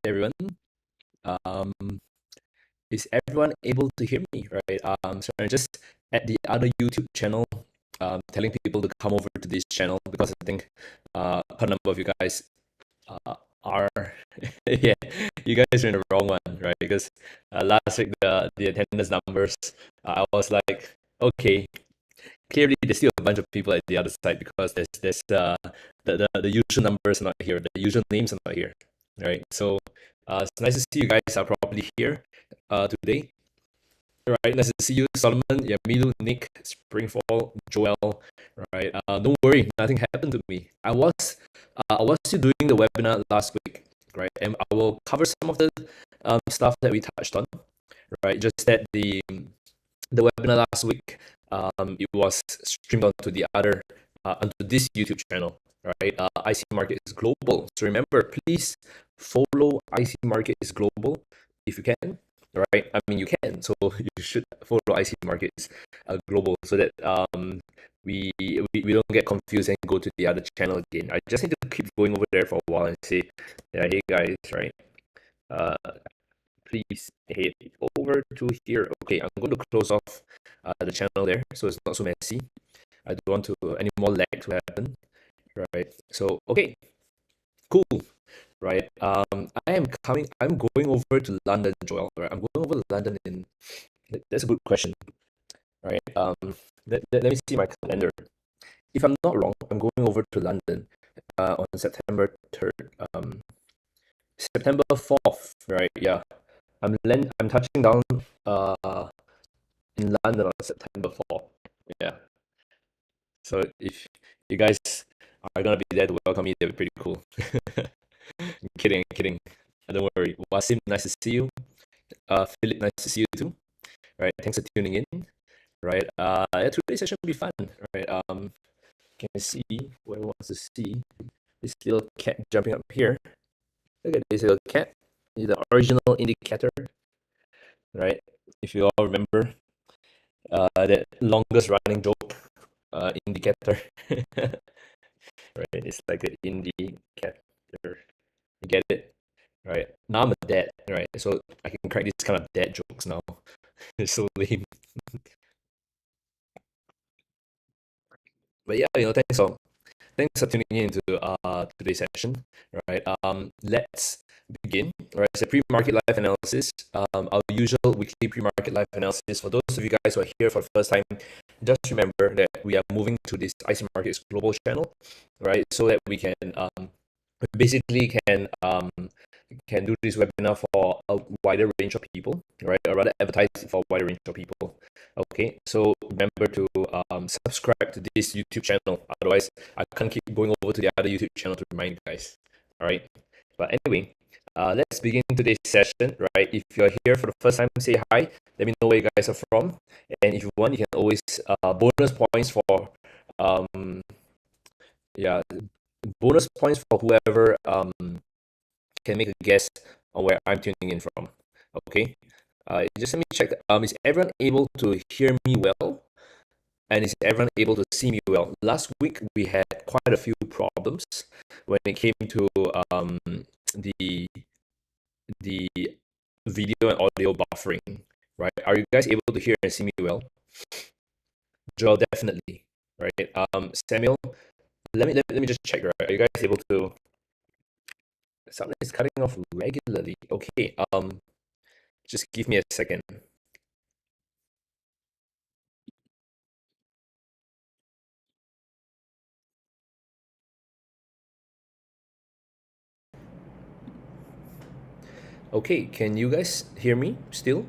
everyone. Um, is everyone able to hear me? Right. So I'm just at the other YouTube channel, telling people to come over to this channel because I think a number of you guys are yeah, you guys are in the wrong one, right? Because last week the attendance numbers, I was like, okay, clearly there's still a bunch of people at the other side because there's the usual numbers are not here, the usual names are not here, right? So it's nice to see you guys are probably here today. Right, nice to see you, Solomon, Yamilu, Nick, Springfall, Joel. Right, don't worry, nothing happened to me. I was still doing the webinar last week, right, and I will cover some of the stuff that we touched on, right. Just that the webinar last week, it was streamed onto the other onto this YouTube channel, right. IC Market is Global. So remember, please follow IC Market is Global if you can. Right, I mean you can, so you should follow IC Markets Global so that we don't get confused and go to the other channel again. I just need to keep going over there for a while and say, yeah, hey guys, right? Please head over to here. Okay, I'm going to close off the channel there so it's not so messy. I don't want to any more lag to happen, right? So okay, cool. Right. I'm going over to London, Joel. Right. I'm going over to London in. That's a good question. Right. Let me see my calendar. If I'm not wrong, I'm going over to London on September 3rd. September 4th. Right. Yeah. I'm touching down in London on September 4th. Yeah. So if you guys are gonna be there to welcome me, that'd be pretty cool. Kidding. Don't worry. Wasim, nice to see you. Philip, nice to see you too. Right. Thanks for tuning in. Right. Yeah, today's session will be fun. Right. Can you see what I want to see? This little cat jumping up here. Look at this little cat. It's the original indicator. Right. If you all remember that longest running joke indicator. Right. It's like an indicator. You get it? Right. Now I'm a dad, right? So I can crack these kind of dad jokes now. It's so lame. But yeah, thanks for tuning in to today's session. Right. Let's begin. Right. It's a pre-market live analysis. Our usual weekly pre-market live analysis. For those of you guys who are here for the first time, just remember that we are moving to this IC Markets Global channel, right? So that we can basically can do this webinar for a wider range of people, right? Or rather advertise it for a wider range of people. Okay, so remember to subscribe to this YouTube channel. Otherwise, I can't keep going over to the other YouTube channel to remind you guys. All right. But anyway, let's begin today's session, right? If you're here for the first time, say hi. Let me know where you guys are from. And if you want, you can always bonus points for bonus points for whoever can make a guess on where I'm tuning in from. Okay. Just let me check. Is everyone able to hear me well? And is everyone able to see me well? Last week we had quite a few problems when it came to the video and audio buffering. Right? Are you guys able to hear and see me well? Joel, definitely. Right. Samuel, let me just check. Right? Are you guys able to? Something is cutting off regularly. Okay. Just give me a second. Okay, can you guys hear me still?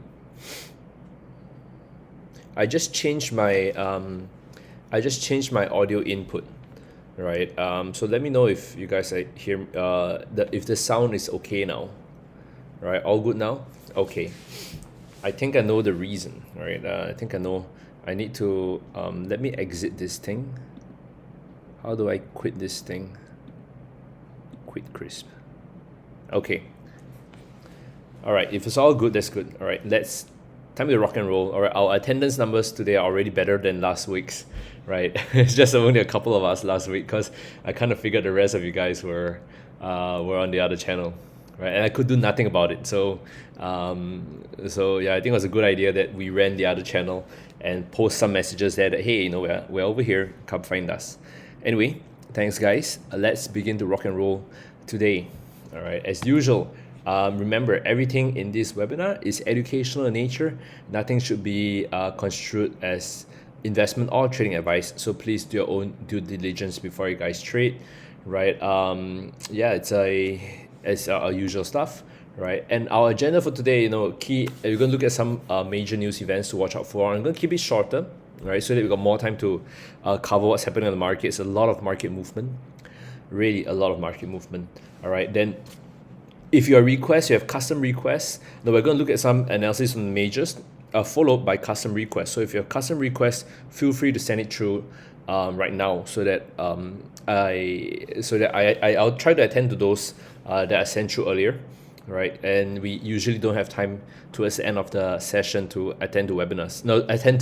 I just changed my audio input, right? So let me know if you guys hear if the sound is okay now. Right, all good now? Okay. I think I know the reason, right? I think I know. I need to let me exit this thing. How do I quit this thing? Quit crisp. Okay. All right, if it's all good, that's good. All right, time to rock and roll. All right, our attendance numbers today are already better than last week's, right? It's just only a couple of us last week because I kind of figured the rest of you guys were on the other channel, right? And I could do nothing about it. So yeah, I think it was a good idea that we ran the other channel and post some messages there that, hey, you know, we're over here, come find us. Anyway, thanks guys. Let's begin to rock and roll today. All right, as usual, remember, everything in this webinar is educational in nature. Nothing should be construed as investment or trading advice. So please do your own due diligence before you guys trade, right? Yeah, it's our usual stuff, right? And our agenda for today, you know, we're going to look at some major news events to watch out for. I'm going to keep it shorter, right? So that we got more time to cover what's happening in the market. It's a lot of market movement, really a lot of market movement. All right, then if you have custom requests, now we're going to look at some analysis on the majors, followed by custom requests. So if you have custom requests, feel free to send it through right now, so that I'll try to attend to those that I sent through earlier, right? And we usually don't have time towards the end of the session to attend to webinars. No, attend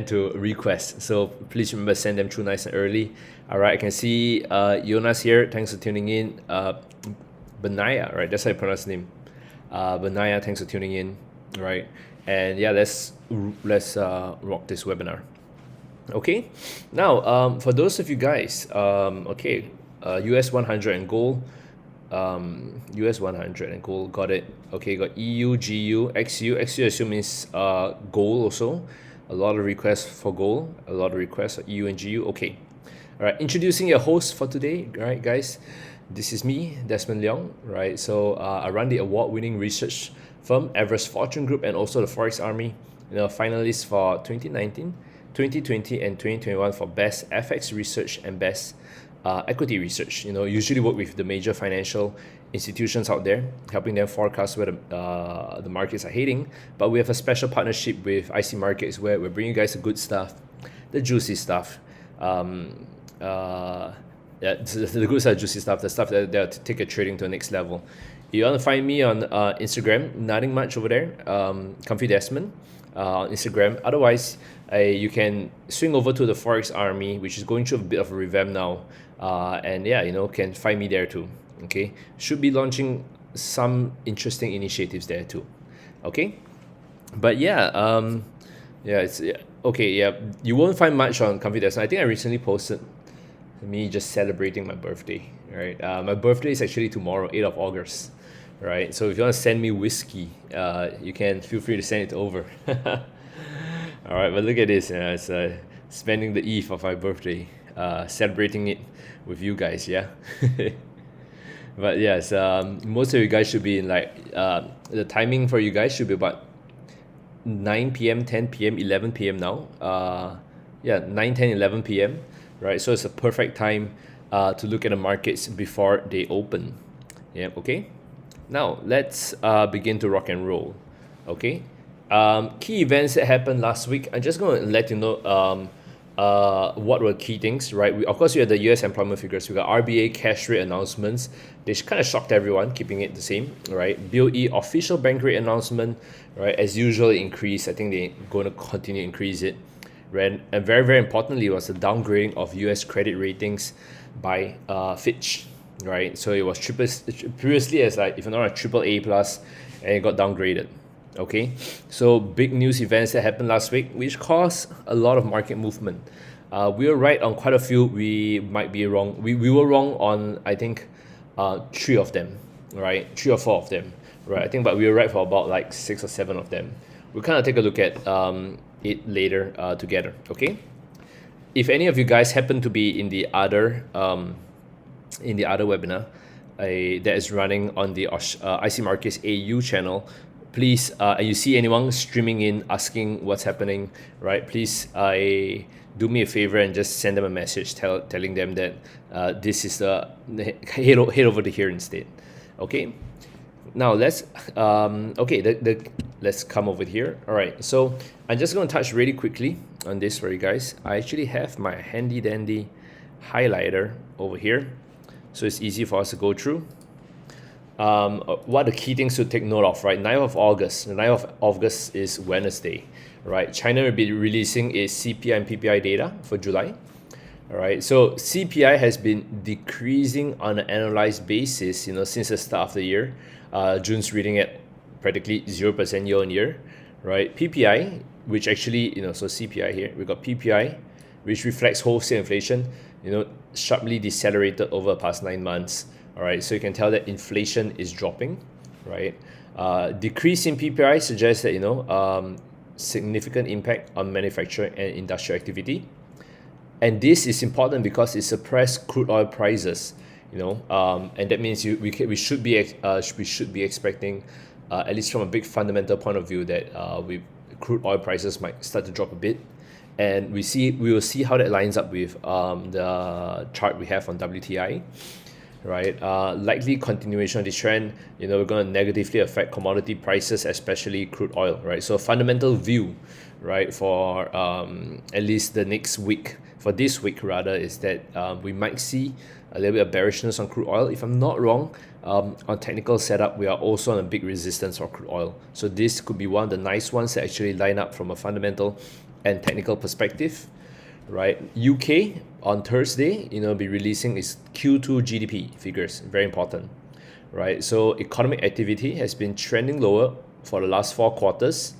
to requests. So please remember, send them through nice and early. All right, I can see Jonas here. Thanks for tuning in. Benaya, right? That's how you pronounce the name. Benaya, thanks for tuning in, right? And yeah, let's rock this webinar. Okay, now for those of you guys, okay, US 100 and gold, US 100 and gold, got it. Okay, got EU, GU, XU. XU I assume is gold also. A lot of requests for gold, a lot of requests for EU and GU. Okay, all right. Introducing your host for today, right, guys? This is me, Desmond Leong, right? So I run the award-winning research firm Everest Fortune Group and also the Forex Army. You know, finalists for 2019, 2020, and 2021 for best FX research and best equity research. You know, usually work with the major financial institutions out there, helping them forecast where the markets are heading. But we have a special partnership with IC Markets where we're bringing you guys the good stuff, the juicy stuff. Yeah, the good side, juicy stuff, the stuff that'll take your trading to the next level. If you want to find me on Instagram, nothing much over there. Comfy Desmond on Instagram. Otherwise, you can swing over to the Forex Army, which is going through a bit of a revamp now. And yeah, you know, can find me there too. Okay, should be launching some interesting initiatives there too. Okay, but yeah, okay, yeah. You won't find much on Comfy Desmond. I think I recently posted me just celebrating my birthday, right? My birthday is actually tomorrow, 8th of August, right? So if you want to send me whiskey, you can feel free to send it over. All right, but look at this, it's spending the eve of my birthday, celebrating it with you guys, yeah? But yes, most of you guys should be in like, the timing for you guys should be about 9 p.m., 10 p.m., 11 p.m. now. Yeah, 9, 10, 11 p.m. Right, so it's a perfect time to look at the markets before they open. Yeah, okay. Now let's begin to rock and roll. Okay. Key events that happened last week. I'm just going to let you know what were key things. Right. Of course, we had the U.S. employment figures. We got RBA cash rate announcements. They kind of shocked everyone, keeping it the same. Right. BOE official bank rate announcement. Right. As usual, it increased. I think they're going to continue to increase it. Right? And very, very importantly, was the downgrading of US credit ratings by Fitch, right? So it was previously as like, if you're not a AAA plus, and it got downgraded. Okay, so big news events that happened last week, which caused a lot of market movement. We were right on quite a few. We might be wrong. We were wrong on, I think, 3 of them, right? 3 or 4 of them, right? I think, but we were right for about like 6 or 7 of them. We'll kind of take a look at it later together. Okay, if any of you guys happen to be in the other webinar that is running on the IC Markets AU channel, please, you see anyone streaming in asking what's happening, right? Please do me a favor and just send them a message telling them that this is head over to here instead. Okay, now let's let's come over here. All right, so I'm just going to touch really quickly on this for you guys. I actually have my handy dandy highlighter over here, so it's easy for us to go through. What are the key things to take note of, right? 9th of August. The 9th of August is Wednesday, right? China will be releasing its CPI and PPI data for July, All right, so CPI has been decreasing on an annualized basis, since the start of the year. June's reading at practically 0% year on year, right? PPI, which actually, so CPI here, we got PPI, which reflects wholesale inflation, sharply decelerated over the past 9 months. All right, so you can tell that inflation is dropping, right? Decrease in PPI suggests that, significant impact on manufacturing and industrial activity. And this is important because it suppressed crude oil prices, and that means we should be expecting, at least from a big fundamental point of view, that crude oil prices might start to drop a bit, and we will see how that lines up with the chart we have on WTI, right? Likely continuation of this trend, we're going to negatively affect commodity prices, especially crude oil, right? So fundamental view, right, for at least the next week, for this week rather, is that we might see a little bit of bearishness on crude oil. If I'm not wrong, on technical setup, we are also on a big resistance for crude oil. So this could be one of the nice ones that actually line up from a fundamental and technical perspective, right? UK on Thursday, be releasing its Q2 GDP figures, very important, right? So economic activity has been trending lower for the last 4 quarters.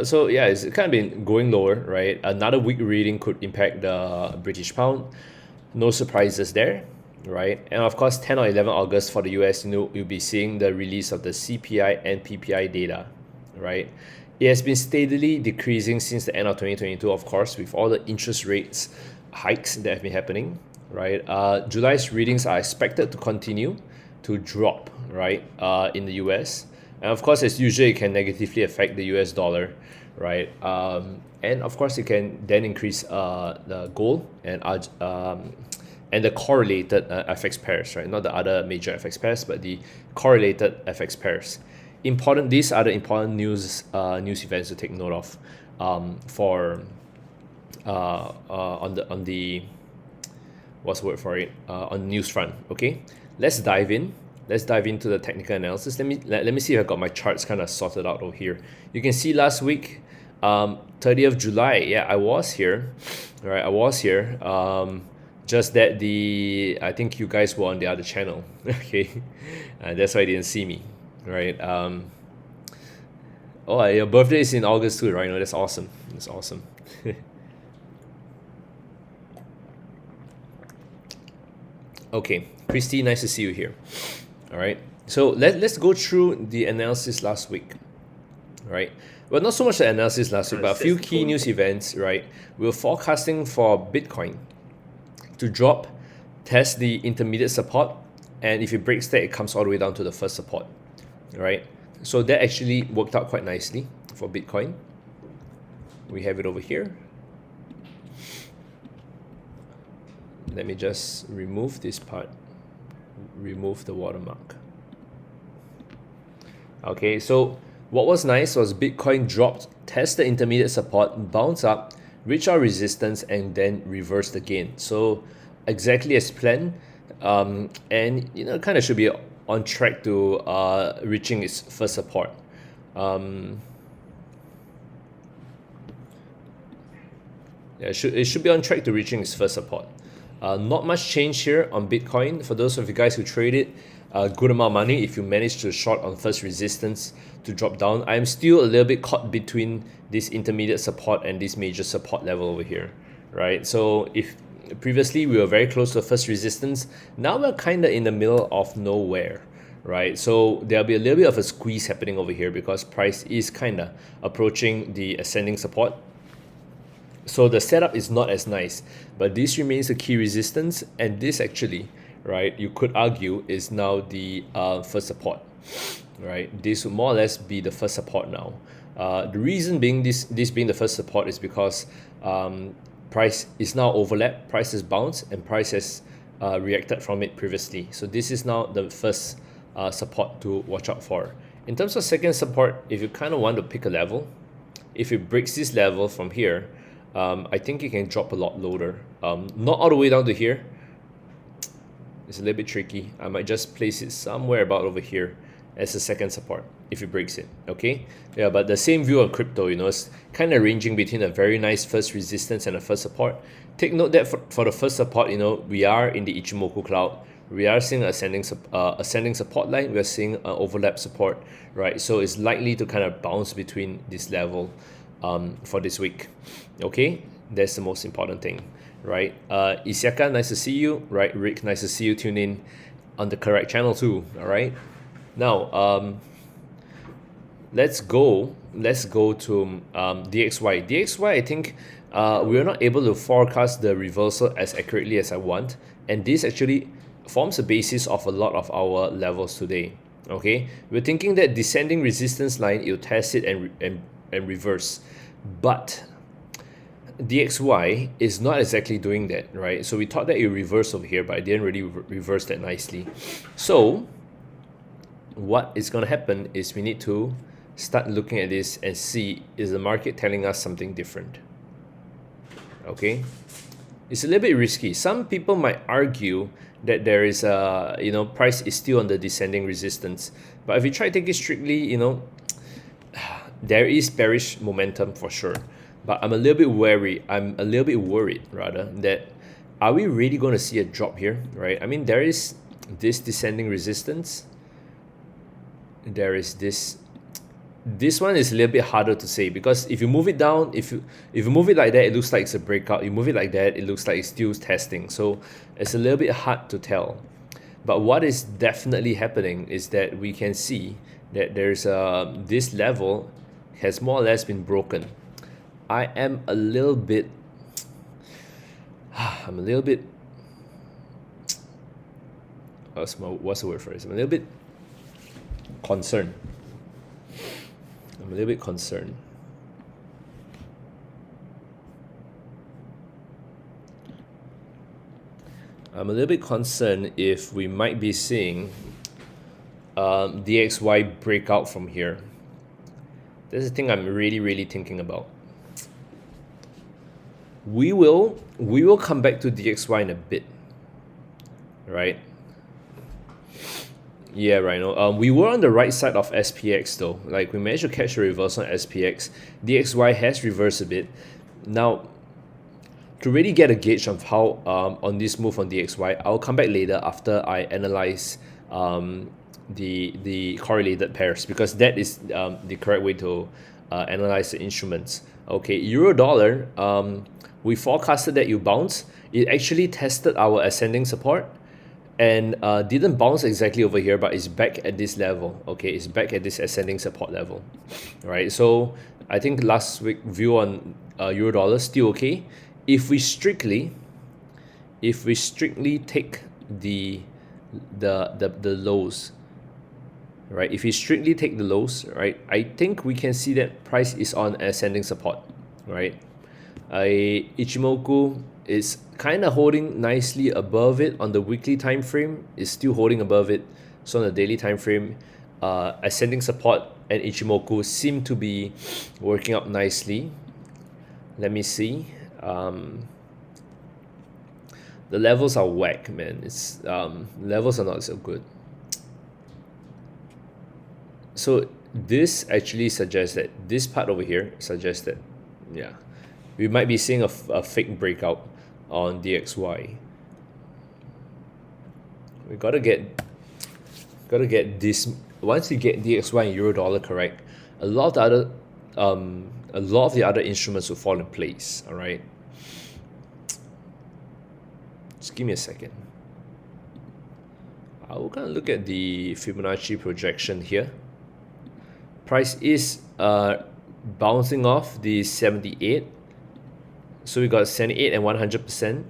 So yeah, it's kind of been going lower, right? Another weak reading could impact the British pound. No surprises there, right? And of course, 10 or 11 August for the US, you'll be seeing the release of the CPI and PPI data, right? It has been steadily decreasing since the end of 2022, of course, with all the interest rates hikes that have been happening, right? July's readings are expected to continue to drop, right, in the US. And of course, as usual, it can negatively affect the US dollar, right? And of course, it can then increase the gold and the correlated FX pairs, right? Not the other major FX pairs, but the correlated FX pairs. These are the important news events to take note of for on the what's the word for it, on the news front. Okay, let's dive into the technical analysis. Let me see if I got my charts kind of sorted out over here. You can see last week, 30th of July, yeah, I was here, right? Just that I think you guys were on the other channel, okay? That's why you didn't see me, right? Oh, your birthday is in August too, right? No, that's awesome. That's awesome. Okay, Christy, nice to see you here. All right, so let's go through the analysis last week, right? Well, not so much the analysis last week, but a few key news events, right? We were forecasting for Bitcoin to drop, test the intermediate support, and if it breaks that, it comes all the way down to the first support, right? So that actually worked out quite nicely for Bitcoin. We have it over here. Let me just remove this part. Remove the watermark. Okay, so what was nice was Bitcoin dropped, test the intermediate support, bounce up, reach our resistance, and then reverse the gain. So exactly as planned, and kind of should be on track to reaching its first support. It should be on track to reaching its first support. Not much change here on Bitcoin. For those of you guys who trade it, a good amount of money if you manage to short on first resistance to drop down. I'm still a little bit caught between this intermediate support and this major support level over here, right? So if previously we were very close to the first resistance, now we're kind of in the middle of nowhere, right? So there'll be a little bit of a squeeze happening over here because price is kind of approaching the ascending support. So the setup is not as nice, but this remains a key resistance, and this actually, right, you could argue is now the first support, right? This would more or less be the first support now. The reason being this being the first support is because price is now overlapped, price has bounced, and price has reacted from it previously. So this is now the first support to watch out for. In terms of second support, if you kind of want to pick a level, if it breaks this level from here, I think it can drop a lot lower. Not all the way down to here. It's a little bit tricky. I might just place it somewhere about over here as a second support if it breaks it. Okay, yeah, but the same view on crypto, you know, it's kind of ranging between a very nice first resistance and a first support. Take note that for the first support, you know, we are in the Ichimoku cloud. We are seeing ascending support line. We are seeing an overlap support, right? So it's likely to kind of bounce between this level for this week. Okay, that's the most important thing, right? Isiaka, nice to see you. Right, Rick, nice to see you. Tune in on the correct channel too. All right. Now, let's go to DXY. DXY, I think we are not able to forecast the reversal as accurately as I want, and this actually forms the basis of a lot of our levels today. Okay, we're thinking that descending resistance line, it'll test it and reverse, but DXY is not exactly doing that, right? So we thought that it would reverse over here, but it didn't really reverse that nicely. So what is going to happen is we need to start looking at this and see, is the market telling us something different? Okay, it's a little bit risky. Some people might argue that there is a, you know, price is still on the descending resistance, but if you try to take it strictly, you know, there is bearish momentum for sure, but I'm a little bit worried rather, that are we really going to see a drop here, right? I mean, there is this descending resistance, there is this one is a little bit harder to say, because if you move it down, if you move it like that, it looks like it's a breakout. You move it like that, it looks like it's still testing. So it's a little bit hard to tell. But what is definitely happening is that we can see that there's this level has more or less been broken. I am a little bit what's the word for it? I'm a little bit concerned. I'm a little bit concerned. I'm a little bit concerned if we might be seeing DXY break out from here. That's the thing I'm really thinking about. We will come back to DXY in a bit, right? Yeah, right. No, we were on the right side of SPX though. Like, we managed to catch a reversal on SPX. DXY has reversed a bit. Now, to really get a gauge of how on this move on DXY, I'll come back later after I analyze the correlated pairs, because that is the correct way to analyze the instruments. Okay, Euro dollar, we forecasted that you bounce. It actually tested our ascending support and didn't bounce exactly over here, but it's back at this level. Okay, it's back at this ascending support level, right? So I think last week view on Euro dollar still okay. If we strictly take the lows, right? If we strictly take the lows, right, I think we can see that price is on ascending support, right? Ichimoku is kind of holding nicely above it on the weekly time frame. Is still holding above it. So on the daily time frame, ascending support and Ichimoku seem to be working out nicely. Let me see. The levels are whack, man. It's levels are not so good. So this actually suggests that this part over here suggests that, yeah, we might be seeing a fake breakout on DXY. We gotta get this. Once you get DXY and Euro dollar correct, a lot of the other instruments will fall in place. All right. Just give me a second. I will kind of look at the Fibonacci projection here. Price is bouncing off the 78. So we got 78 and 100%.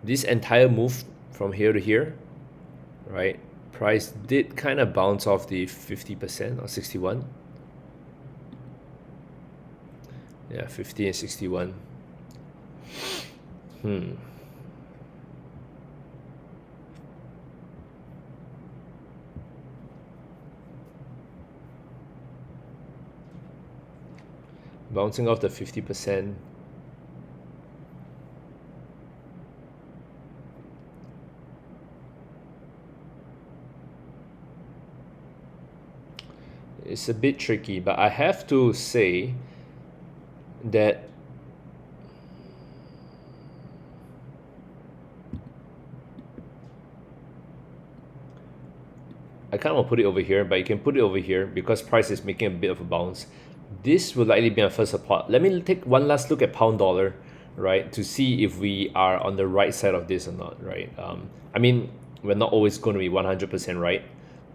This entire move from here to here, right? Price did kind of bounce off the 50% or 61. Yeah, 50 and 61. Bouncing off the 50%. It's a bit tricky, but I have to say that I kind of want to put it over here, but you can put it over here because price is making a bit of a bounce. This will likely be our first support. Let me take one last look at pound dollar, right, to see if we are on the right side of this or not, right? I mean, we're not always going to be 100% right,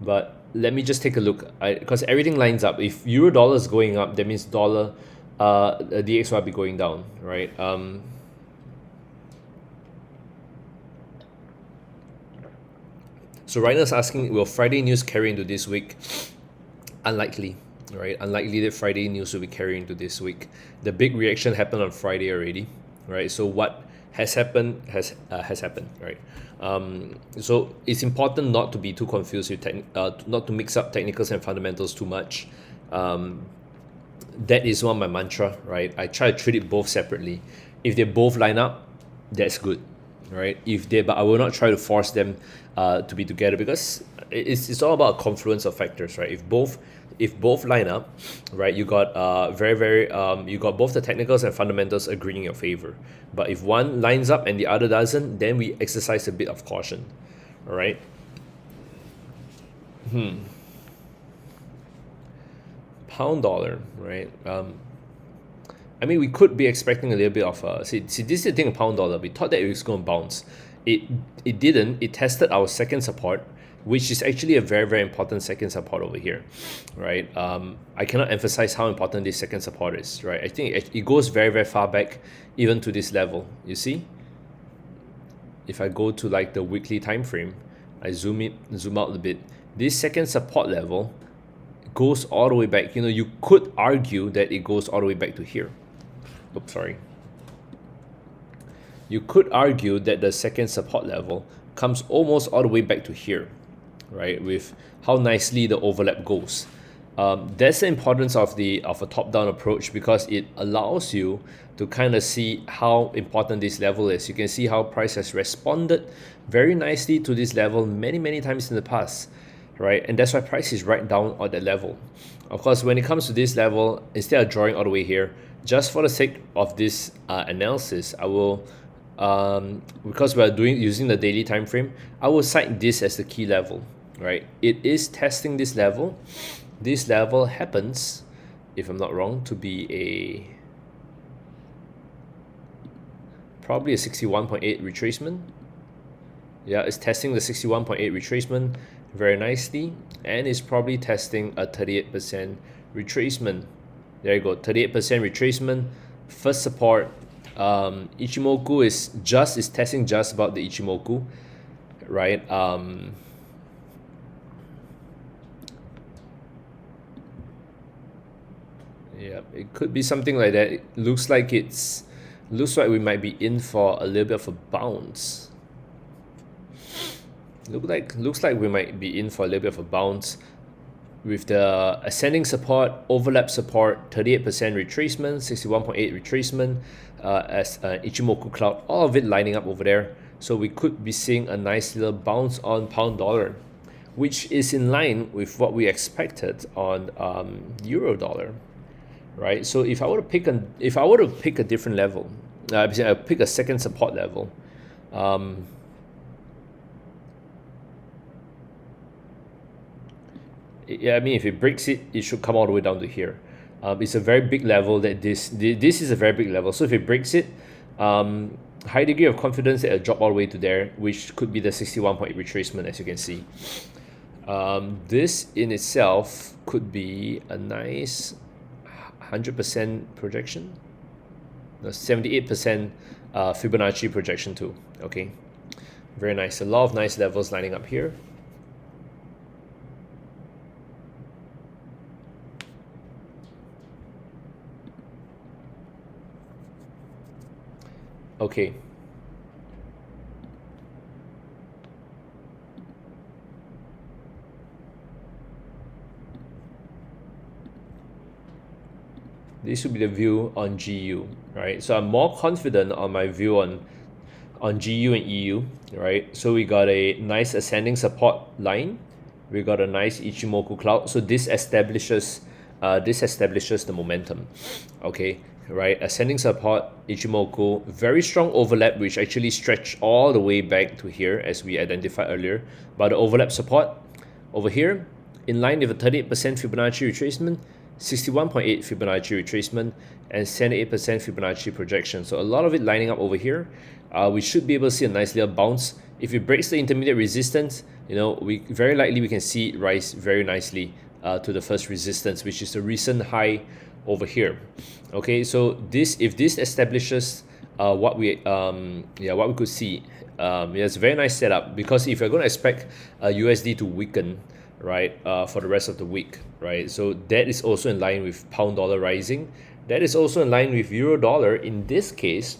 but let me just take a look, because everything lines up. If euro dollar is going up, that means dollar, DXY will be going down, right? So Rainer's asking, will Friday news carry into this week? Unlikely, right? Unlikely that Friday news will be carrying into this week. The big reaction happened on Friday already, right? So what has happened has happened, right? So it's important not to be too confused with not to mix up technicals and fundamentals too much. That is one of my mantra, right? I try to treat it both separately. If they both line up, that's good, right? But I will not try to force them to be together, because it's all about a confluence of factors, right? If both line up, right, you got you got both the technicals and fundamentals agreeing in your favor. But if one lines up and the other doesn't, then we exercise a bit of caution. All right. Pound dollar, right? I mean, we could be expecting a little bit of see this is the thing of pound dollar. We thought that it was going to bounce. It didn't. It tested our second support, which is actually a very important second support over here, right? I cannot emphasize how important this second support is, right? I think it goes very far back, even to this level. You see, if I go to like the weekly time frame, I zoom out a bit. This second support level goes all the way back. You know, you could argue that it goes all the way back to here. Oops, sorry. You could argue that the second support level comes almost all the way back to here, right? With how nicely the overlap goes. That's the importance of a top-down approach, because it allows you to kind of see how important this level is. You can see how price has responded very nicely to this level many times in the past, right? And that's why price is right down at that level. Of course, when it comes to this level, instead of drawing all the way here, just for the sake of this analysis, I will, because we're using the daily time frame, I will cite this as the key level, right? It is testing this level. This level happens, if I'm not wrong, to be probably a 61.8 retracement. Yeah, it's testing the 61.8 retracement very nicely, and it's probably testing a 38% retracement. There you go, 38% retracement. First support, Ichimoku is testing just about the Ichimoku, right? Yeah, it could be something like that. It looks like we might be in for a little bit of a bounce. Looks like we might be in for a little bit of a bounce with the ascending support, overlap support, 38% retracement, 61.8 retracement, as Ichimoku cloud, all of it lining up over there. So we could be seeing a nice little bounce on pound dollar, which is in line with what we expected on euro dollar, right? So if I were to pick a different level, I pick a second support level. Yeah, I mean, if it breaks it, it should come all the way down to here. It's a very big level. This is a very big level. So if it breaks it, high degree of confidence that it'll drop all the way to there, which could be the 61.8 retracement, as you can see. This in itself could be a nice 100% projection, no, 78% Fibonacci projection too. Okay, very nice. A lot of nice levels lining up here. Okay. This would be the view on GU, right? So I'm more confident on my view on GU and EU, right? So we got a nice ascending support line, We got a nice Ichimoku cloud. So this establishes the momentum. Okay, right? Ascending support, Ichimoku, very strong overlap, which actually stretched all the way back to here as we identified earlier. But the overlap support over here, in line with a 38% Fibonacci retracement, 61.8 Fibonacci retracement, and 78% Fibonacci projection. So a lot of it lining up over here. We should be able to see a nice little bounce. If it breaks the intermediate resistance, you know, we very likely we can see it rise very nicely to the first resistance, which is the recent high over here. Okay, so if this establishes what we could see, it's a very nice setup, because if you're going to expect USD to weaken, right, for the rest of the week, right, so that is also in line with pound dollar rising. That is also in line with euro dollar in this case,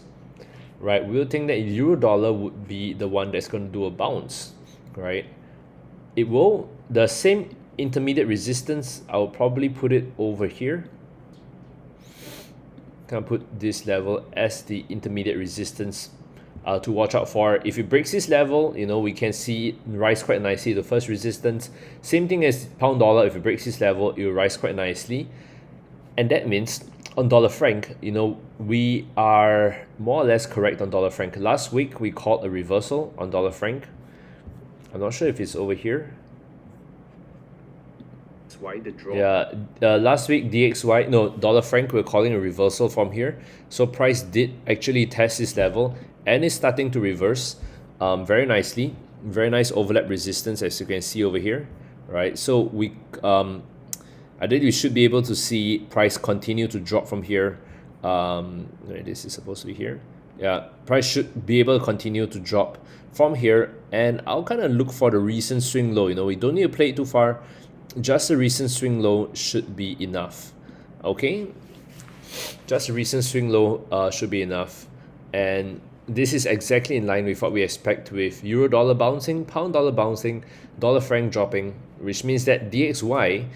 right? We'll think that euro dollar would be the one that's going to do a bounce, right? It will, the same intermediate resistance, I'll probably put it over here. Can put this level as the intermediate resistance to watch out for. If it breaks this level, you know, we can see it rise quite nicely. The first resistance, same thing as pound dollar. If it breaks this level, it will rise quite nicely, and that means on dollar franc, you know, we are more or less correct on dollar franc. Last week we called a reversal on dollar franc. I'm not sure if it's over here. That's why the drop. Yeah, last week DXY, no, dollar franc, we're calling a reversal from here. So price did actually test this level and is starting to reverse very nicely. Very nice overlap resistance, as you can see over here, right? So we I think we should be able to see price continue to drop from here. This is supposed to be here. Yeah, price should be able to continue to drop from here, and I'll kind of look for the recent swing low. You know, we don't need to play it too far. Just the recent swing low should be enough. Okay, just the recent swing low should be enough, and this is exactly in line with what we expect with euro dollar bouncing, pound dollar bouncing, dollar franc dropping, which means that DXY,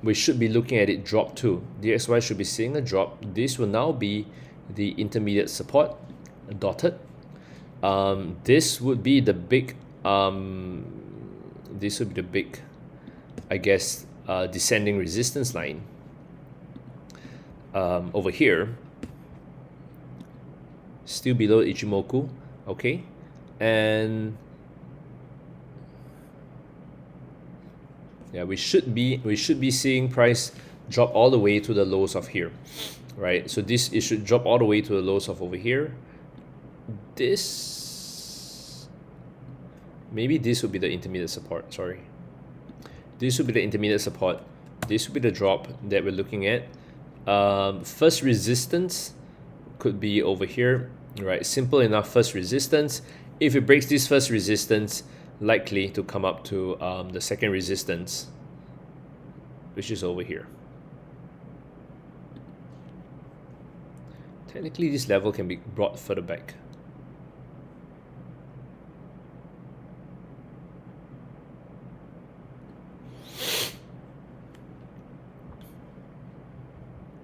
we should be looking at it drop too. DXY should be seeing a drop. This will now be the intermediate support, dotted. This would be the big, I guess, descending resistance line over here. Still below Ichimoku, okay, and yeah, we should be seeing price drop all the way to the lows of here, right? So it should drop all the way to the lows of over here. Maybe this would be the intermediate support. Sorry, this would be the intermediate support. This would be the drop that we're looking at. First resistance could be over here, right? Simple enough first resistance. If it breaks this first resistance, likely to come up to the second resistance, which is over here. Technically, this level can be brought further back.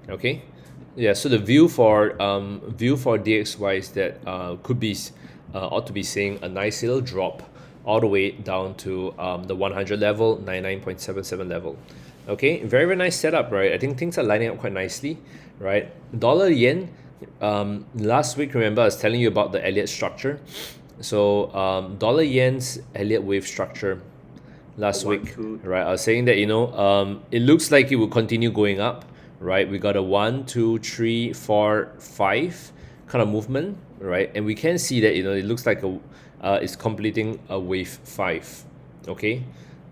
Okay, yeah. So the view for DXY is that ought to be seeing a nice little drop all the way down to the 100 level, 99.77 level. Okay, very, very nice setup, right? I think things are lining up quite nicely, right? Dollar yen, last week, remember I was telling you about the Elliott structure. So dollar yen's Elliott wave structure last week, right? I was saying that, you know, it looks like it will continue going up, right? We got a 1, 2, 3, 4, 5 kind of movement, right? And we can see that, you know, it looks like it's completing a wave 5. Okay,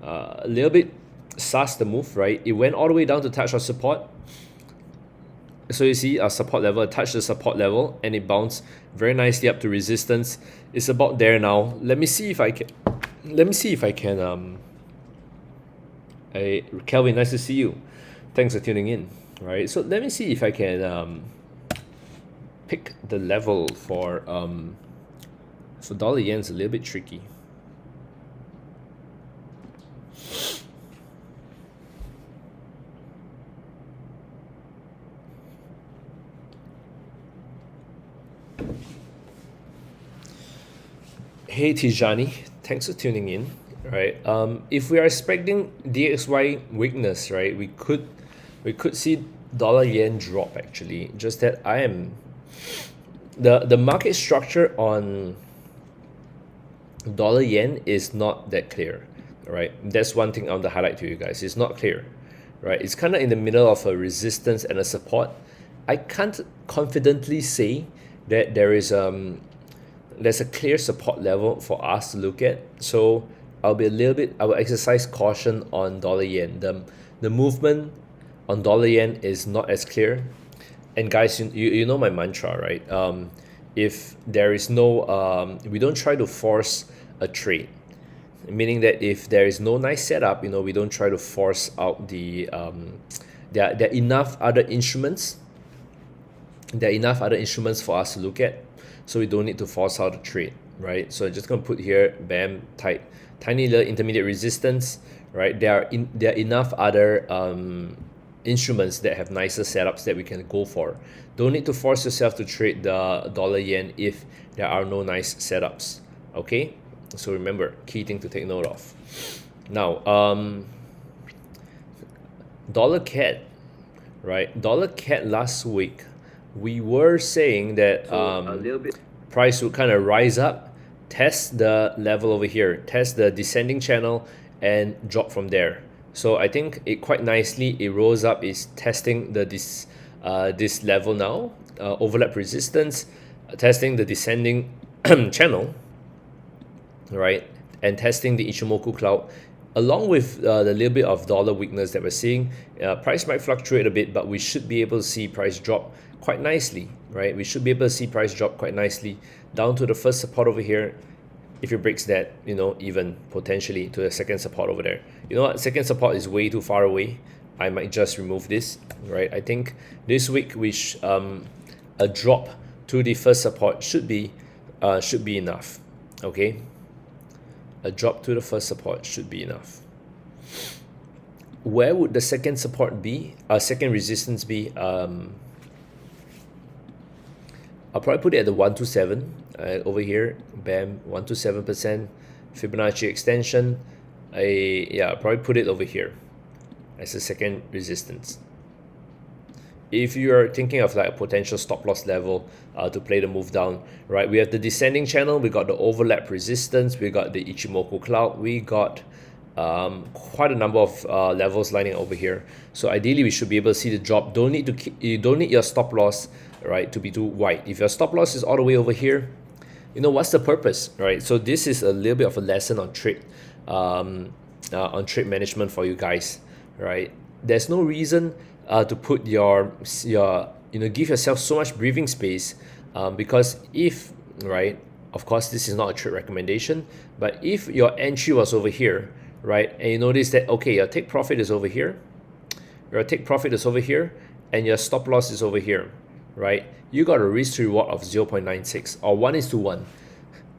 a little bit sus the move, right? It went all the way down to touch our support. So you see our support level, touch the support level, and it bounced very nicely up to resistance. It's about there now. Let me see if I can. Hey, Kelvin, nice to see you. Thanks for tuning in. Right, so let me see if I can pick the level for dollar yen. Is a little bit tricky. Hey Tijani, thanks for tuning in. right? If we are expecting DXY weakness, right, we could see dollar yen drop actually. Just that I am the market structure on dollar yen is not that clear, right? That's one thing I want to highlight to you guys. It's not clear, right? It's kind of in the middle of a resistance and a support. I can't confidently say that there's a clear support level for us to look at. So I will exercise caution on dollar yen. The movement on dollar yen is not as clear. And guys, you know my mantra, right? If there is no, we don't try to force a trade, meaning that if there is no nice setup, we don't try to force out there are enough other instruments. There are enough other instruments for us to look at, so we don't need to force out a trade, right? So I'm just gonna put here, bam, tiny little intermediate resistance, right? There are enough other instruments that have nicer setups that we can go for. Don't need to force yourself to trade the dollar yen if there are no nice setups. Okay, so remember, key thing to take note of. Now, dollar CAD, right? Dollar CAD last week, we were saying that a little bit price would kind of rise up, test the level over here, test the descending channel, and drop from there. So I think it quite nicely, it rose up, is testing this level now, overlap resistance, testing the descending channel, right, and testing the Ichimoku cloud, along with the little bit of dollar weakness that we're seeing. Price might fluctuate a bit, but we should be able to see price drop quite nicely, right? We should be able to see price drop quite nicely down to the first support over here. If it breaks that, even potentially to the second support over there. You know what? Second support is way too far away. I might just remove this, right? I think this week a drop to the first support should be enough. Okay, a drop to the first support should be enough. Where would the second support be? Second resistance be? I'll probably put it at the 127 over here. Bam, 127% Fibonacci extension. I'll probably put it over here as a second resistance. If you are thinking of like a potential stop loss level to play the move down, right? We have the descending channel, we got the overlap resistance, we got the Ichimoku cloud, we got quite a number of levels lining over here. So ideally, we should be able to see the drop. You don't need your stop loss, right, to be too wide. If your stop loss is all the way over here, what's the purpose, right? So this is a little bit of a lesson on trade management for you guys, right? There's no reason to put your give yourself so much breathing space, because if, right, of course this is not a trade recommendation, but if your entry was over here, right, and you notice that, okay, your take profit is over here, and your stop loss is over here, right, you got a risk to reward of 0.96 or 1:1,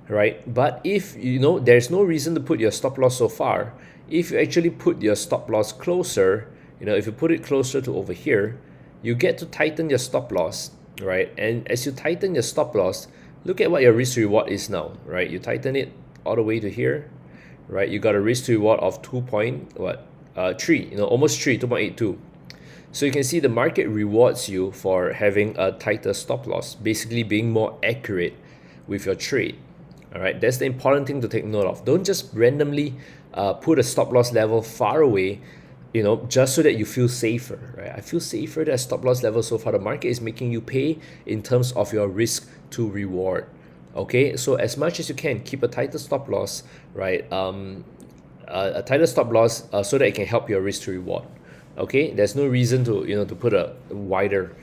right? But if there's no reason to put your stop loss so far, if you actually put your stop loss closer, if you put it closer to over here, you get to tighten your stop loss, right? And as you tighten your stop loss, look at what your risk to reward is now, right? You tighten it all the way to here, right? You got a risk to reward of 2.3, almost 3, 2.82. So you can see the market rewards you for having a tighter stop loss, basically being more accurate with your trade. All right, that's the important thing to take note of. Don't just randomly put a stop loss level far away, just so that you feel safer, right? I feel safer that stop loss level so far. The market is making you pay in terms of your risk to reward. Okay, so as much as you can, keep a tighter stop loss, right? A tighter stop loss so that it can help your risk to reward. Okay, there's no reason to to put a wider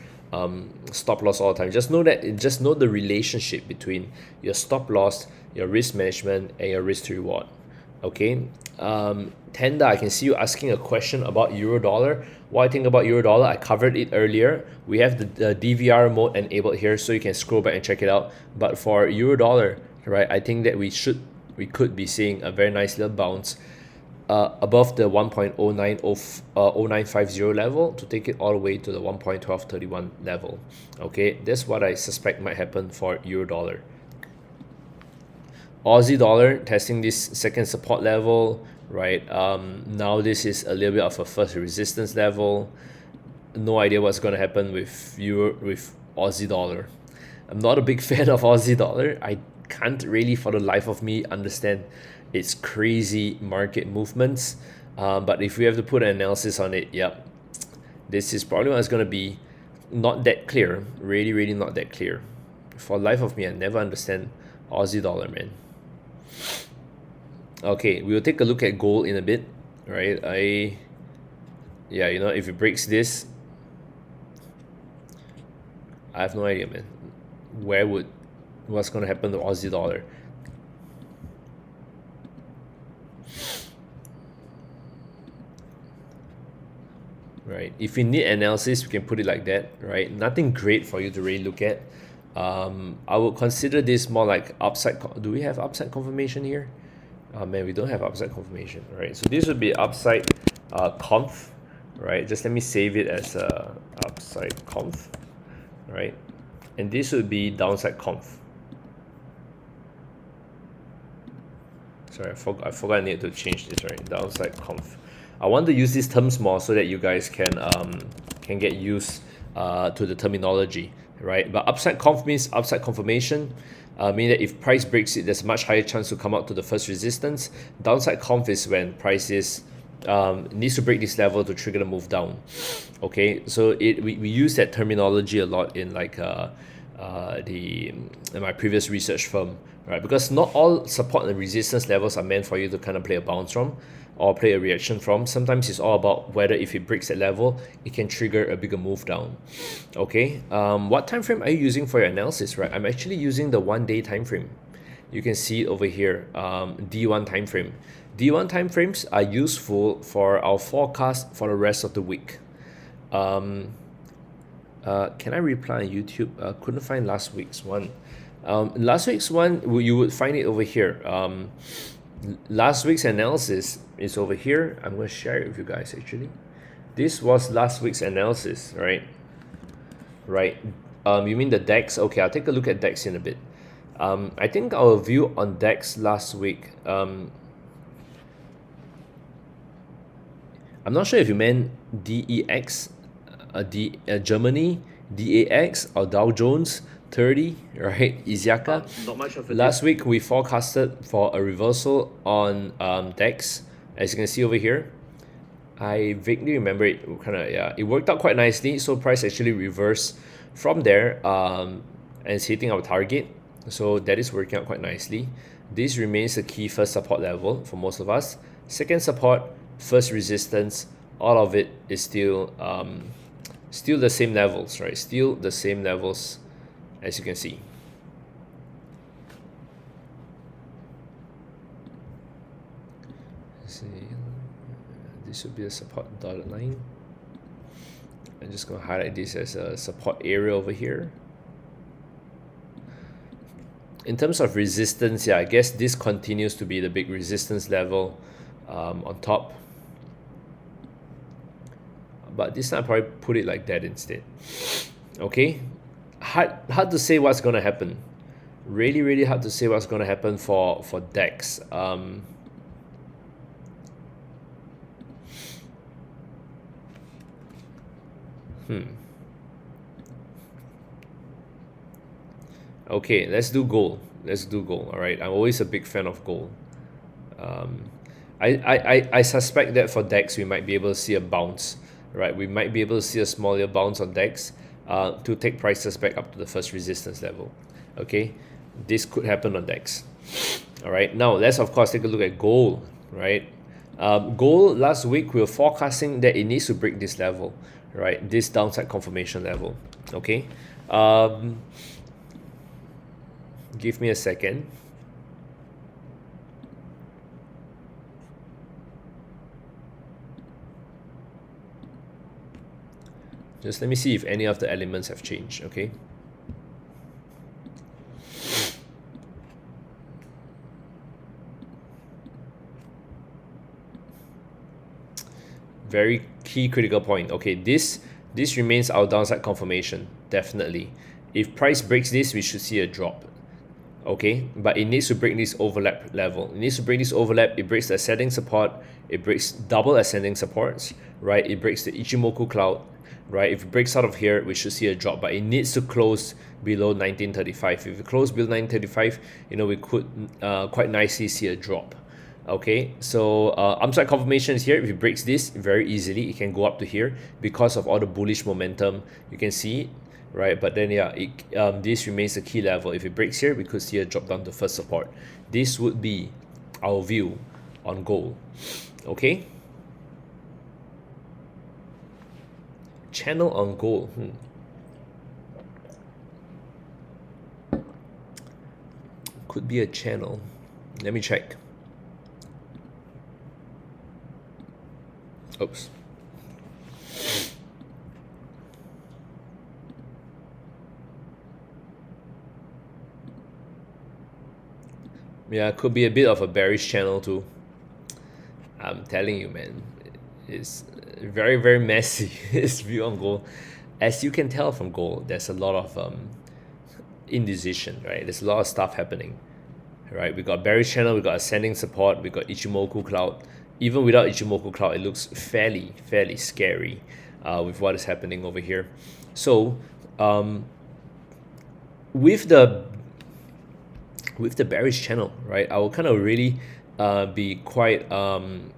stop loss all the time. Just know the relationship between your stop loss, your risk management, and your risk to reward. Okay, Tenda, I can see you asking a question about euro dollar. What I think about euro dollar, I covered it earlier. We have the DVR mode enabled here, so you can scroll back and check it out. But for euro dollar, right, I think that we could be seeing a very nice little bounce above the 1.0950 level to take it all the way to the 1.1231 level. Okay, that's what I suspect might happen for euro dollar. Aussie dollar testing this second support level, right? Now this is a little bit of a first resistance level. No idea what's going to happen with Aussie dollar. I'm not a big fan of Aussie dollar. I can't really for the life of me understand its crazy market movements. But if we have to put an analysis on it, yep, this is probably what's going to be not that clear. Really not that clear. For the life of me, I never understand Aussie dollar, man. Okay, we'll take a look at gold in a bit, right? Yeah, you know, if it breaks this, I have no idea, man. What's going to happen to Aussie dollar? Right, if you need analysis, we can put it like that, right? Nothing great for you to really look at. I would consider this more like upside. Do we have upside confirmation here? Man, we don't have upside confirmation, right? So this would be upside conf, right? Just let me save it as upside conf, right? And this would be downside conf. Sorry, I forgot I need to change this, right? Downside conf. I want to use these terms more so that you guys can get used to the terminology, right? But upside conf means upside confirmation, meaning that if price breaks it, there's a much higher chance to come out to the first resistance. Downside conf is when price needs to break this level to trigger the move down. Okay, so we use that terminology a lot in like in my previous research firm, right? Because not all support and resistance levels are meant for you to kind of play a bounce from or play a reaction from. Sometimes it's all about whether if it breaks that level, it can trigger a bigger move down. Okay, what time frame are you using for your analysis, right? I'm actually using the 1 day time frame. You can see it over here, D1 time frame. D1 time frames are useful for our forecast for the rest of the week. Can I reply on YouTube? Couldn't find last week's one. Last week's one, you would find it over here. Last week's analysis is over here. I'm going to share it with you guys actually. This was last week's analysis, right? Right. You mean the DAX? Okay, I'll take a look at DAX in a bit. I think our view on DAX last week, I'm not sure if you meant DEX, Germany, DAX, or Dow Jones 30, right? Isiaka. Not much of a Last week we forecasted for a reversal on DAX, as you can see over here. I vaguely remember it kind of, yeah, it worked out quite nicely. So price actually reversed from there and it's hitting our target. So that is working out quite nicely. This remains the key first support level for most of us. Second support, first resistance, all of it is still the same levels, right? Still the same levels as you can see. Let's see, this would be a support dotted line. I'm just going to highlight this as a support area over here. In terms of resistance, yeah, I guess this continues to be the big resistance level on top. But this time I'll probably put it like that instead. Okay, hard to say what's going to happen. Really hard to say what's going to happen for DAX. Okay, let's do gold. All right, I'm always a big fan of gold. I suspect that for DAX we might be able to see a bounce, right? We might be able to see a smaller bounce on DAX to take prices back up to the first resistance level. Okay, this could happen on DAX. All right, now let's of course take a look at gold, right? Gold last week we were forecasting that it needs to break this level, right? This downside confirmation level. Okay, give me a second. Just let me see if any of the elements have changed, okay? Very key critical point. Okay, this remains our downside confirmation, definitely. If price breaks this, we should see a drop. okay, but it needs to break this overlap level. It needs to break this overlap. It breaks the ascending support, it breaks double ascending supports, right? It breaks the Ichimoku cloud, right? If it breaks out of here, we should see a drop, but it needs to close below 1935. If it close below 1935, you know, we could quite nicely see a drop. Okay, so upside confirmation is here. If it breaks this very easily, it can go up to here because of all the bullish momentum. You can see it, right? But then yeah, this remains the key level. If it breaks here, we could see a drop down to first support. This would be our view on gold. Okay, channel on gold. Could be a channel. Let me check. Oops. Yeah, it could be a bit of a bearish channel too. I'm telling you, man, it's very, very messy. This view on gold. As you can tell from gold, there's a lot of indecision, right? There's a lot of stuff happening, right? We got bearish channel, we got ascending support, we got Ichimoku cloud. Even without Ichimoku cloud, it looks fairly scary with what is happening over here. So with the bearish channel, right, I will kind of really be quite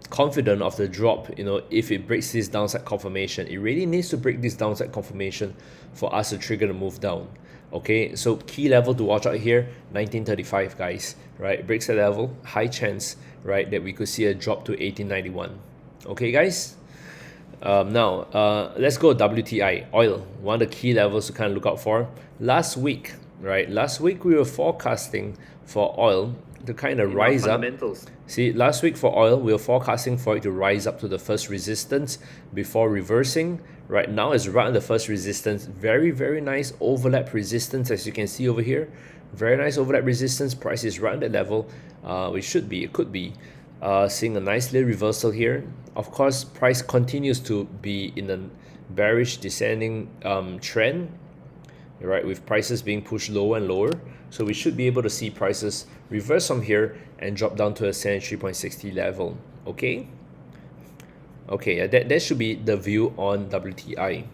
confident of the drop. You know, if it breaks this downside confirmation, it really needs to break this downside confirmation for us to trigger the move down. Okay, so key level to watch out here, 1935, guys, right? It breaks the level, high chance, right, that we could see a drop to 1891. Okay, guys. Now let's go WTI, oil. One of the key levels to kind of look out for. Last week, right? Last week we were forecasting for oil to kind of rise up. See, last week for oil, we were forecasting for it to rise up to the first resistance before reversing. Right now it's right on the first resistance. Very, very nice overlap resistance, as you can see over here. Very nice overlap resistance. Price is right on that level. It could be seeing a nice little reversal here. Of course, price continues to be in a bearish descending trend, right, with prices being pushed lower and lower. So we should be able to see prices reverse from here and drop down to a 73.60 level. Okay, that should be the view on WTI.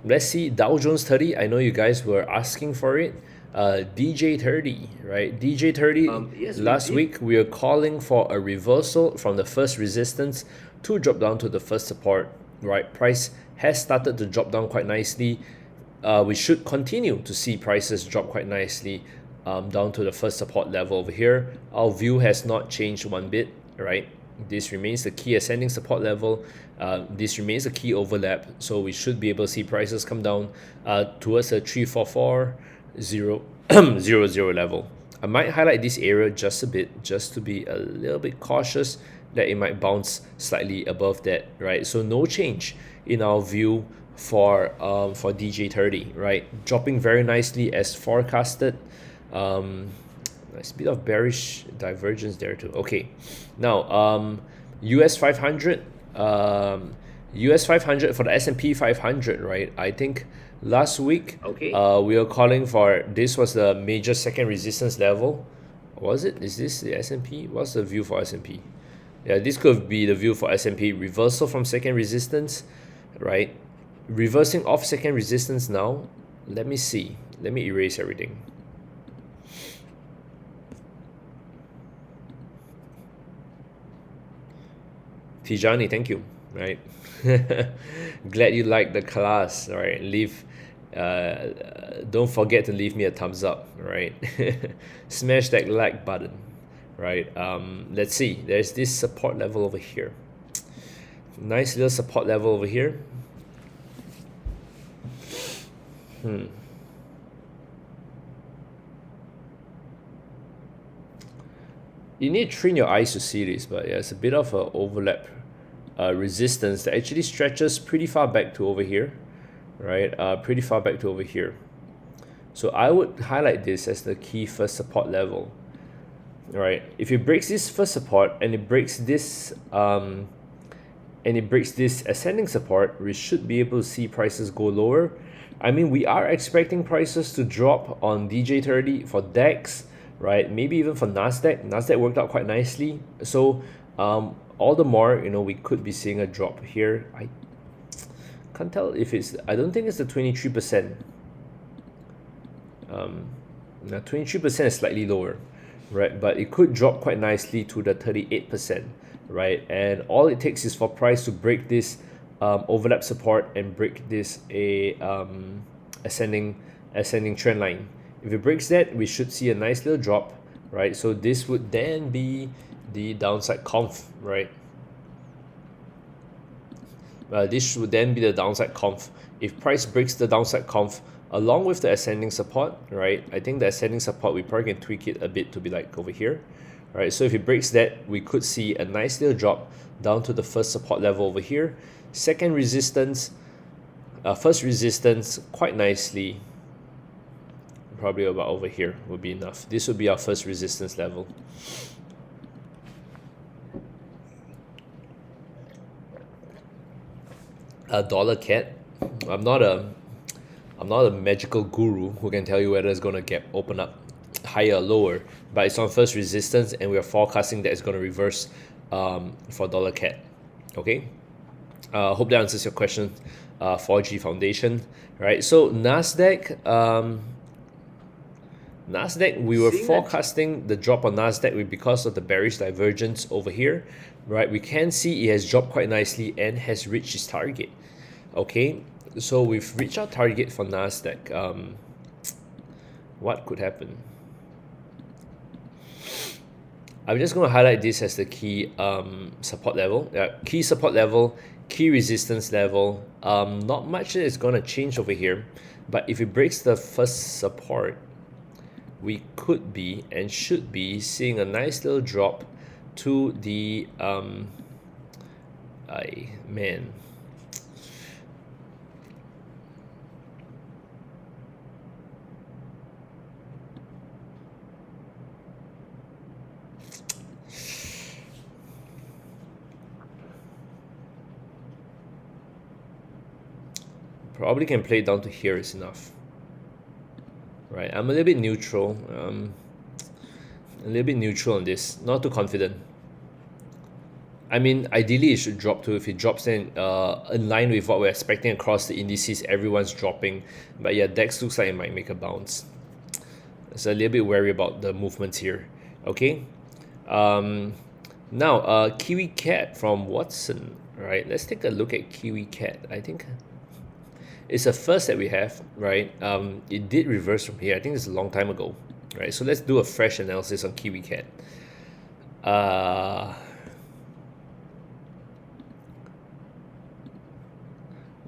Let's see Dow Jones 30. I know you guys were asking for it. DJ30, right? DJ30, yes, last week we were calling for a reversal from the first resistance to drop down to the first support, right? Price has started to drop down quite nicely. We should continue to see prices drop quite nicely down to the first support level over here. Our view has not changed one bit, right? This remains the key ascending support level. This remains a key overlap, so we should be able to see prices come down towards a 344.000 level. I might highlight this area just a bit, just to be a little bit cautious that it might bounce slightly above that, right? So no change in our view for DJ30, right? Dropping very nicely as forecasted. Nice bit of bearish divergence there too. Okay, now US 500, US 500 for the S&P 500, right? I think last week, we were calling for, this was the major second resistance level. Was it? Is this the S&P? What's the view for S&P? Yeah, this could be the view for S&P. Reversal from second resistance, right? Reversing off second resistance now. Let me see. Let me erase everything. Tijani, thank you. Right. Glad you like the class. All right. Don't forget to leave me a thumbs up. Right. Smash that like button. Right. Let's see. There's this support level over here. Nice little support level over here. You need to train your eyes to see this, but yeah, it's a bit of an overlap resistance that actually stretches pretty far back to over here, right? Pretty far back to over here. So I would highlight this as the key first support level, right? If it breaks this first support and it breaks this and it breaks this ascending support, we should be able to see prices go lower. I mean, we are expecting prices to drop on DJ30 for DAX, right? Maybe even for NASDAQ. NASDAQ worked out quite nicely. So all the more, you know, we could be seeing a drop here. I can't tell if it's, I don't think it's the 23%. Now 23% is slightly lower, right? But it could drop quite nicely to the 38%, right? And all it takes is for price to break this overlap support and break this ascending trend line. If it breaks that, we should see a nice little drop, right? So this would then be the downside conf, right? This would then be the downside conf. If price breaks the downside conf along with the ascending support, right? I think the ascending support, we probably can tweak it a bit to be like over here, right? So if it breaks that, we could see a nice little drop down to the first support level over here. Second resistance, first resistance quite nicely, probably about over here would be enough. This would be our first resistance level. Dollar CAD. I'm not a magical guru who can tell you whether it's going to open up higher or lower, but it's on first resistance and we are forecasting that it's going to reverse for dollar CAD. Okay, hope that answers your question. 4G foundation, right? So NASDAQ, we were forecasting the drop on NASDAQ because of the bearish divergence over here, right? We can see it has dropped quite nicely and has reached its target. Okay, so we've reached our target for NASDAQ. What could happen? I'm just going to highlight this as the key support level. Key support level, key resistance level. Not much is going to change over here, but if it breaks the first support, we could be and should be seeing a nice little drop to the probably can play it down to here is enough, right? I'm a little bit neutral, on this, not too confident. I mean, ideally it should drop too. If it drops, then in line with what we're expecting across the indices, everyone's dropping. But yeah, DAX looks like it might make a bounce. So a little bit wary about the movements here. Okay, now Kiwi Cat from Watson, right? Let's take a look at Kiwi Cat. I think it's a first that we have, right? It did reverse from here. I think it's a long time ago, right? So let's do a fresh analysis on Kiwi Cat.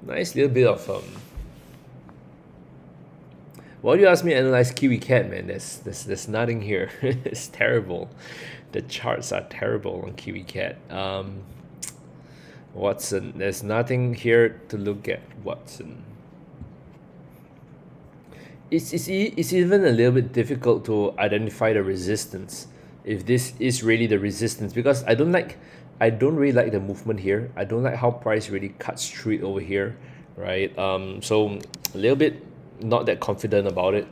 Nice little bit of why do you ask me to analyze Kiwi Cat, man? There's nothing here. It's terrible. The charts are terrible on Kiwi Cat. Watson, there's nothing here to look at. Watson, it's even a little bit difficult to identify the resistance, if this is really the resistance, because I don't really like the movement here. I don't like how price really cuts through it over here, right? So a little bit not that confident about it.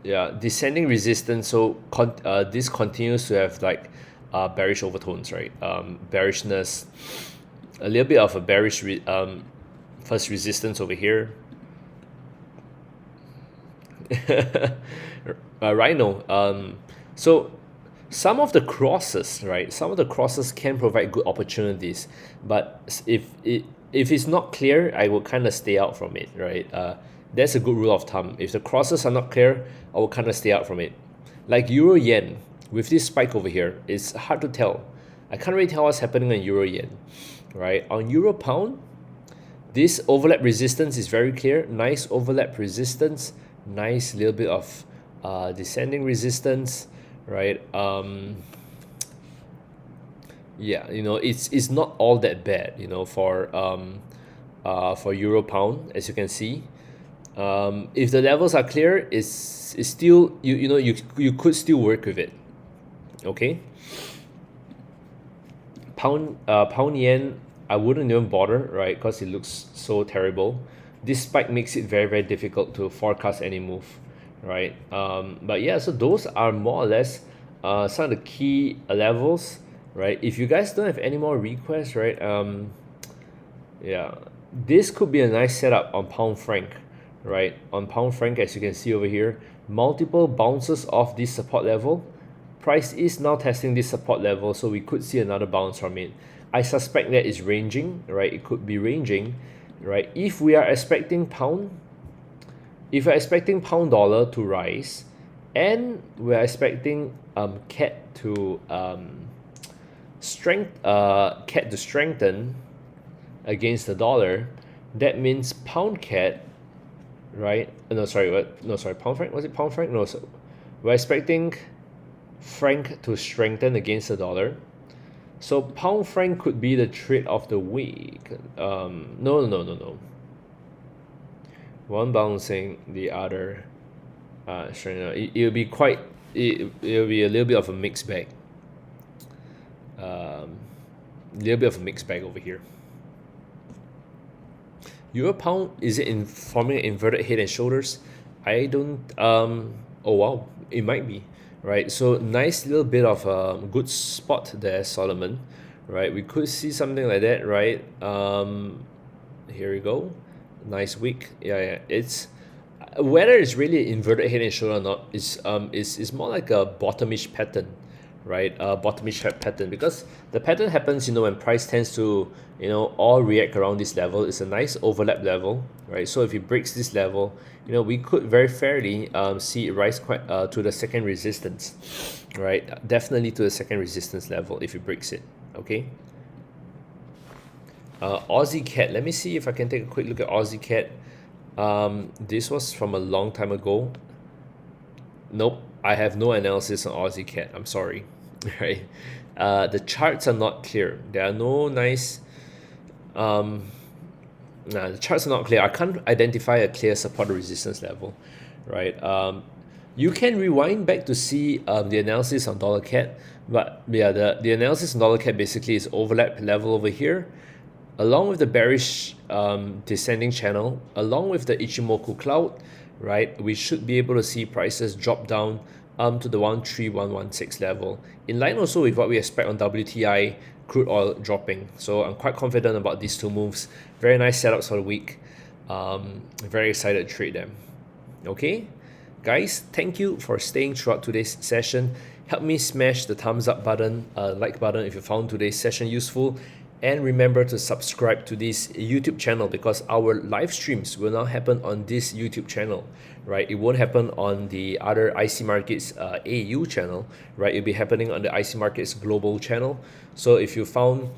Yeah, descending resistance. So this continues to have like bearish overtones, right? Bearishness, a little bit of a bearish first resistance over here. Rhino. So some of the crosses, right? Some of the crosses can provide good opportunities, but if it's not clear, I will kind of stay out from it, right? That's a good rule of thumb. If the crosses are not clear, I will kind of stay out from it. Like Euro Yen, with this spike over here, it's hard to tell. I can't really tell what's happening on Euro Yen, right? On Euro Pound, this overlap resistance is very clear. Nice overlap resistance, nice little bit of descending resistance, right? Yeah, you know, it's not all that bad, you know, for Euro Pound, as you can see. If the levels are clear, it's still, you could still work with it. Okay, pound yen, I wouldn't even bother, right? Because it looks so terrible. This spike makes it very, very difficult to forecast any move, right? But yeah, so those are more or less some of the key levels, right? If you guys don't have any more requests, right? Yeah, this could be a nice setup on pound franc, right? On pound franc, as you can see over here, multiple bounces off this support level. Price is now testing this support level, so we could see another bounce from it. I suspect that is ranging, right? It could be ranging, right? If we are expecting pound dollar to rise, and we're expecting CAD to strengthen against the dollar, that means pound CAD, right? No, sorry, what? No, sorry, pound franc. Was it pound franc? No, so we're expecting franc to strengthen against the dollar. So pound franc could be the trade of the week. No. One bouncing, the other strengthening. It'll be quite. It'll be a little bit of a mixed bag. Little bit of a mixed bag over here. Euro pound, is it forming an inverted head and shoulders? I don't. Oh wow, it might be. Right, so nice little bit of a good spot there, Solomon. Right, we could see something like that, right? Here we go. Nice week. Yeah. It's whether it's really inverted head and shoulder or not. Is more like a bottomish pattern, right? Bottomish pattern, because the pattern happens, when price tends to, all react around this level. It's a nice overlap level, right? So if it breaks this level, we could very fairly see it rise quite to the second resistance, right? Definitely to the second resistance level if it breaks it. Okay. Aussie CAD. Let me see if I can take a quick look at Aussie CAD. This was from a long time ago. Nope, I have no analysis on Aussie CAD. I'm sorry. Right. The charts are not clear. There are no nice. The charts are not clear. I can't identify a clear support or resistance level, right? You can rewind back to see the analysis on dollar CAD, but yeah, the analysis on dollar CAD basically is overlap level over here, along with the bearish descending channel, along with the Ichimoku cloud, right? We should be able to see prices drop down to the 13116 level, in line also with what we expect on WTI crude oil dropping. So I'm quite confident about these two moves. Very nice setups for the week. Very excited to trade them. Okay, guys, thank you for staying throughout today's session. Help me smash the thumbs up button, like button if you found today's session useful. And remember to subscribe to this YouTube channel, because our live streams will now happen on this YouTube channel, right? It won't happen on the other IC Markets AU channel, right? It'll be happening on the IC Markets Global channel. So if you found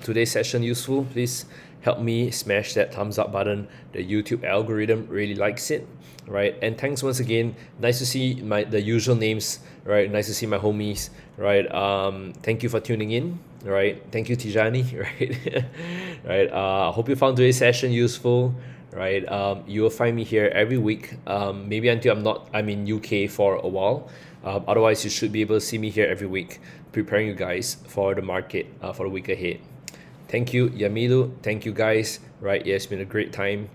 today's session useful, please help me smash that thumbs up button. The YouTube algorithm really likes it, right? And thanks once again. Nice to see the usual names, right? Nice to see my homies, right? Thank you for tuning in, right? Thank you, Tijani, right? Right. Hope you found today's session useful, right? You will find me here every week, maybe until I'm in UK for a while. Otherwise, you should be able to see me here every week, preparing you guys for the market for the week ahead. Thank you, Yamilu. Thank you, guys. Right, yeah, it's been a great time.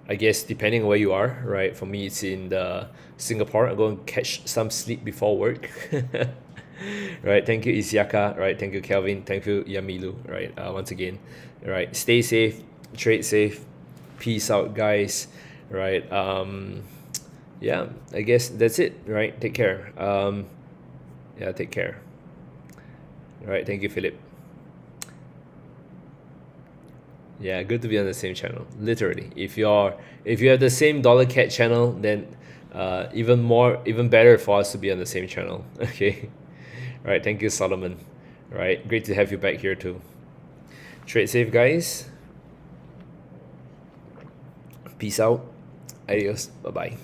I guess depending on where you are, right? For me, it's in Singapore. I'm going to catch some sleep before work. Right, thank you, Isiaka. Right, thank you, Kelvin. Thank you, Yamilu. Right, once again. Right, stay safe, trade safe. Peace out, guys. Right, yeah, I guess that's it. Right, take care. Yeah, take care. All right, thank you, Philip. Yeah, good to be on the same channel. Literally, if you have the same dollar CAD channel, then even better for us to be on the same channel. Okay. All right, thank you, Solomon. All right, great to have you back here too. Trade safe, guys. Peace out. Adios. Bye bye.